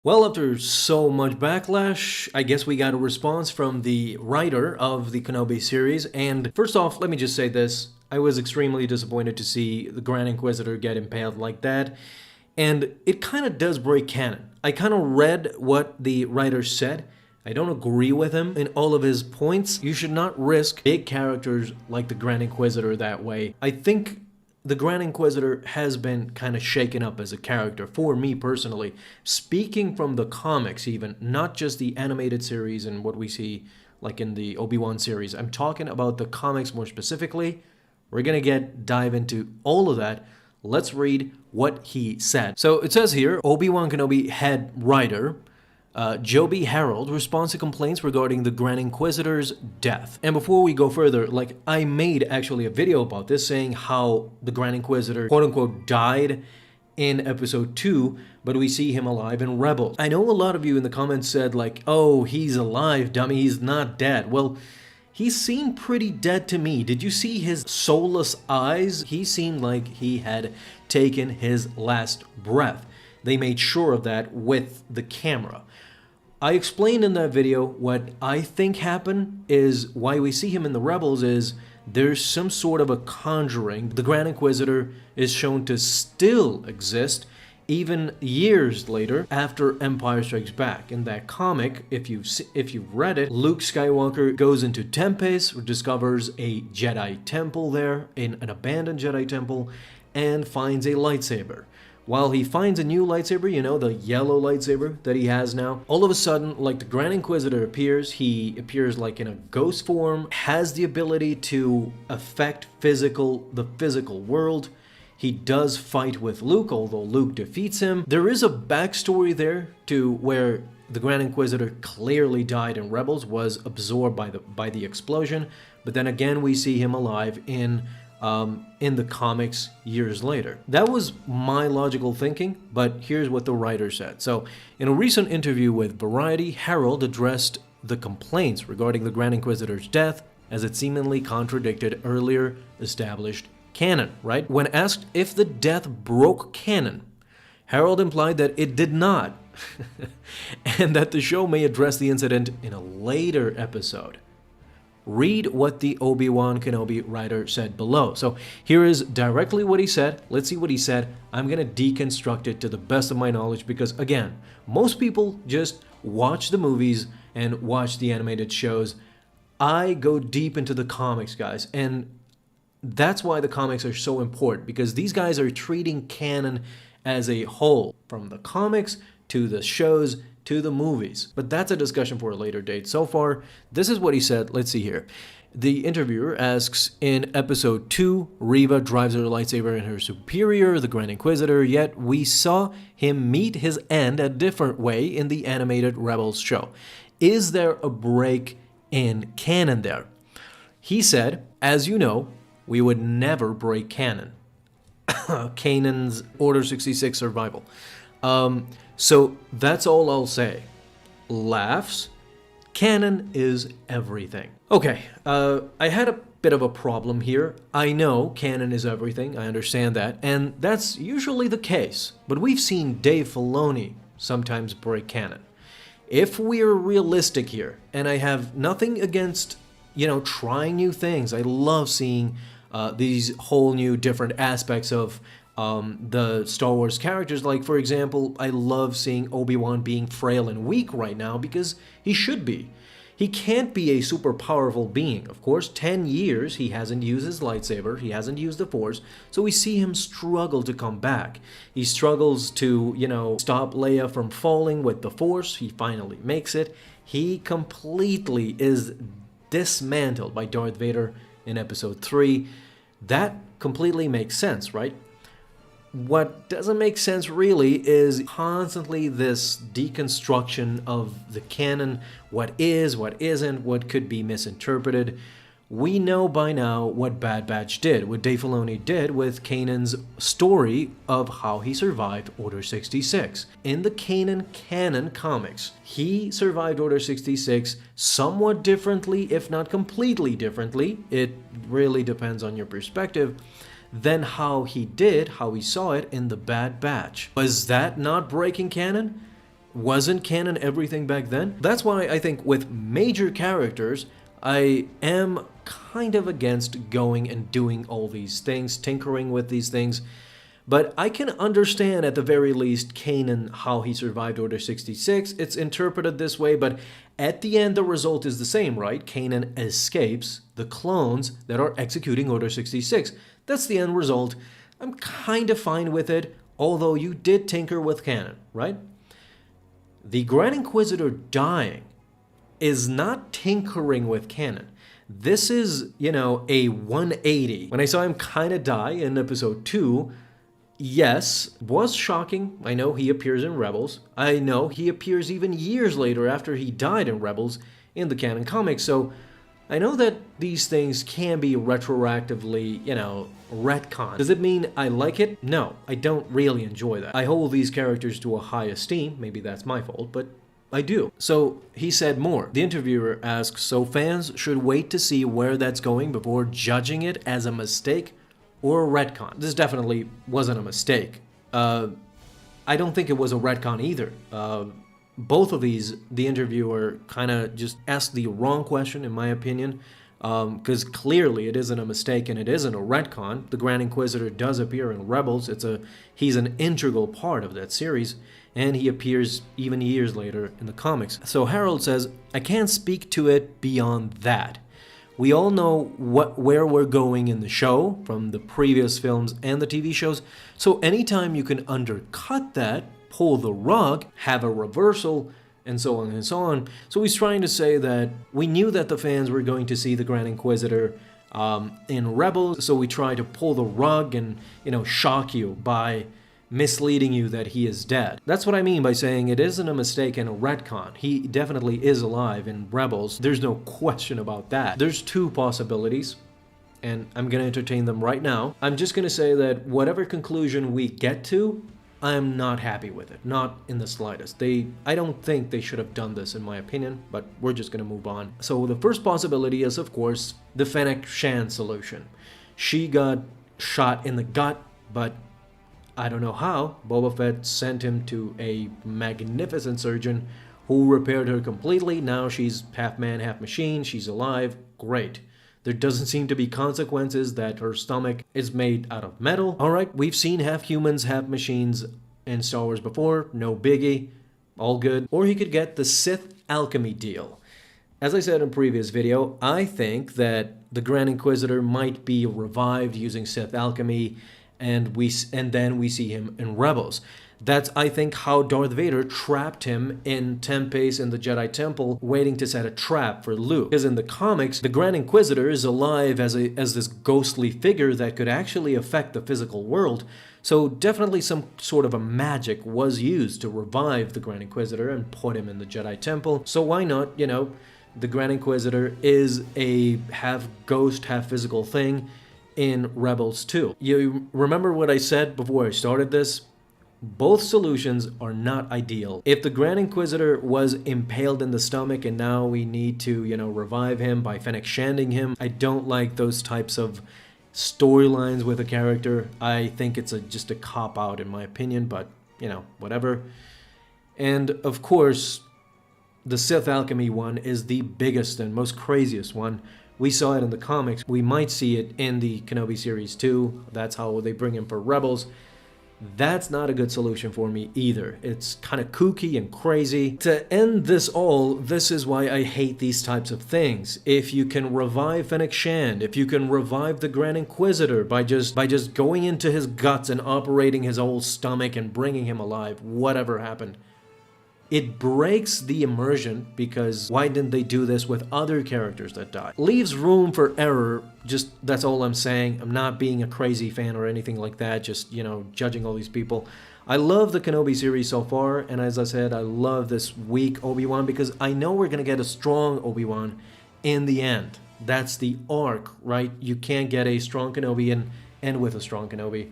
Well, after so much backlash, I guess we got a response from the writer of the Kenobi series. And first off, let me just say this. I was extremely disappointed to see the Grand Inquisitor get impaled like that. And it kind of does break canon. I kind of read what the writer said. I don't agree with him in all of his points. You should not risk big characters like the Grand Inquisitor that way. I think the Grand Inquisitor has been kind of shaken up as a character for me personally. Speaking from the comics even, not just the animated series and what we see like in the Obi-Wan series. I'm talking about the comics more specifically. We're gonna dive into all of that. Let's read what he said. So it says here, Obi-Wan Kenobi head writer Joby Harold responds to complaints regarding the Grand Inquisitor's death. And before we go further, I made actually a video about this saying how the Grand Inquisitor quote-unquote died in episode 2, but we see him alive in Rebels. I know a lot of you in the comments said oh, he's alive, dummy, he's not dead. Well, he seemed pretty dead to me. Did you see his soulless eyes? He seemed like he had taken his last breath. They made sure of that with the camera. I explained in that video what I think happened is why we see him in the Rebels is there's some sort of a conjuring. The Grand Inquisitor is shown to still exist even years later after Empire Strikes Back. In that comic, if you've read it, Luke Skywalker goes into Tempest, discovers a Jedi temple there, in an abandoned Jedi temple, and finds a lightsaber. While he finds a new lightsaber, you know, the yellow lightsaber that he has now, all of a sudden, the Grand Inquisitor appears. He appears in a ghost form, has the ability to affect the physical world. He does fight with Luke, although Luke defeats him. There is a backstory there to where the Grand Inquisitor clearly died in Rebels, was absorbed by the explosion, but then again we see him alive in the comics years later. That was my logical thinking, but here's what the writer said. So, in a recent interview with Variety, Harold addressed the complaints regarding the Grand Inquisitor's death as it seemingly contradicted earlier established canon, right? When asked if the death broke canon, Harold implied that it did not, and that the show may address the incident in a later episode. Read what the Obi-Wan Kenobi writer said below. So here is directly what he said. Let's see what he said. I'm going to deconstruct it to the best of my knowledge because, again, most people just watch the movies and watch the animated shows. I go deep into the comics, guys, and that's why the comics are so important, because these guys are treating canon as a whole, from the comics to the shows to the movies. But that's a discussion for a later date. So far, this is what he said. Let's see here. The interviewer asks, in episode 2, Reva drives her lightsaber in her superior, the Grand Inquisitor, yet we saw him meet his end a different way in the animated Rebels show. Is there a break in canon there? He said, as you know, we would never break canon. Kanan's Order 66 survival. So that's all I'll say. Laughs. Canon is everything. Okay, I had a bit of a problem here. I know canon is everything, I understand that, and that's usually the case. But we've seen Dave Filoni sometimes break canon. If we're realistic here, and I have nothing against, trying new things. I love seeing these whole new different aspects of the Star Wars characters. Like, for example, I love seeing Obi-Wan being frail and weak right now because he should be. He can't be a super powerful being. Of course, 10 years he hasn't used his lightsaber, he hasn't used the Force, so we see him struggle to come back. He struggles to, stop Leia from falling with the Force. He finally makes it. He completely is dismantled by Darth Vader in episode 3. That completely makes sense, right? What doesn't make sense really is constantly this deconstruction of the canon, what is, what isn't, what could be misinterpreted. We know by now what Bad Batch did, what Dave Filoni did with Kanan's story of how he survived Order 66. In the Kanan canon comics, he survived Order 66 somewhat differently, if not completely differently. It really depends on your perspective. Than how he saw it in the Bad Batch. Was that not breaking canon? Wasn't canon everything back then? That's why I think with major characters, I am kind of against going and doing all these things, tinkering with these things. But I can understand at the very least Kanan, how he survived Order 66. It's interpreted this way, but at the end the result is the same, right? Kanan escapes the clones that are executing Order 66. That's the end result. I'm kind of fine with it, although you did tinker with canon, right? The Grand Inquisitor dying is not tinkering with canon. This is, a 180. When I saw him kind of die in episode 2, yes, was shocking. I know he appears in Rebels. I know he appears even years later after he died in Rebels in the canon comics. So I know that these things can be retroactively, retconned. Does it mean I like it? No, I don't really enjoy that. I hold these characters to a high esteem. Maybe that's my fault, but I do. So he said more. The interviewer asks, so fans should wait to see where that's going before judging it as a mistake or a retcon. This definitely wasn't a mistake. I don't think it was a retcon either. Both of these, the interviewer kind of just asked the wrong question, in my opinion, because clearly it isn't a mistake and it isn't a retcon. The Grand Inquisitor does appear in Rebels. He's an integral part of that series, and he appears even years later in the comics. So Harold says, I can't speak to it beyond that. We all know where we're going in the show from the previous films and the TV shows, so anytime you can undercut that, pull the rug, have a reversal, and so on and so on. So he's trying to say that we knew that the fans were going to see the Grand Inquisitor in Rebels, so we try to pull the rug and, shock you by misleading you that he is dead. That's what I mean by saying it isn't a mistake and a retcon. He definitely is alive in Rebels. There's no question about that. There's two possibilities, and I'm going to entertain them right now. I'm just going to say that whatever conclusion we get to, I'm not happy with it. Not in the slightest. I don't think they should have done this, in my opinion, but we're just going to move on. So the first possibility is, of course, the Fennec Shand solution. She got shot in the gut, but I don't know how. Boba Fett sent him to a magnificent surgeon who repaired her completely. Now she's half man, half machine. She's alive. Great. There doesn't seem to be consequences that her stomach is made out of metal. Alright, we've seen half humans, half machines in Star Wars before. No biggie. All good. Or he could get the Sith alchemy deal. As I said in a previous video, I think that the Grand Inquisitor might be revived using Sith alchemy, and then we see him in Rebels. That's, I think, how Darth Vader trapped him in Tempest in the Jedi Temple, waiting to set a trap for Luke. Because in the comics, the Grand Inquisitor is alive as this ghostly figure that could actually affect the physical world. So definitely some sort of a magic was used to revive the Grand Inquisitor and put him in the Jedi Temple. So why not, the Grand Inquisitor is a half ghost, half physical thing in Rebels 2. You remember what I said before I started this? Both solutions are not ideal. If the Grand Inquisitor was impaled in the stomach and now we need to, revive him by Fennec Shanding him, I don't like those types of storylines with a character. I think it's just a cop-out in my opinion, but, whatever. And, of course, the Sith Alchemy one is the biggest and most craziest one. We saw it in the comics. We might see it in the Kenobi series too. That's how they bring him for Rebels. That's not a good solution for me either. It's kind of kooky and crazy. To end this all, this is why I hate these types of things. If you can revive Fennec Shand, if you can revive the Grand Inquisitor by just going into his guts and operating his old stomach and bringing him alive, whatever happened, it breaks the immersion, because why didn't they do this with other characters that died? Leaves room for error, just that's all I'm saying. I'm not being a crazy fan or anything like that, just, judging all these people. I love the Kenobi series so far, and as I said, I love this weak Obi-Wan because I know we're gonna get a strong Obi-Wan in the end. That's the arc, right? You can't get a strong Kenobi and end with a strong Kenobi.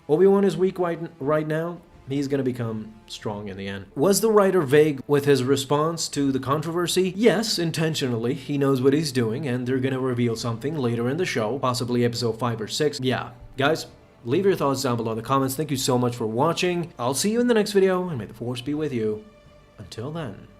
Obi-Wan is weak right now. He's going to become strong in the end. Was the writer vague with his response to the controversy? Yes, intentionally. He knows what he's doing, and they're going to reveal something later in the show, possibly episode 5 or 6. Yeah, guys, leave your thoughts down below in the comments. Thank you so much for watching. I'll see you in the next video, and may the Force be with you. Until then.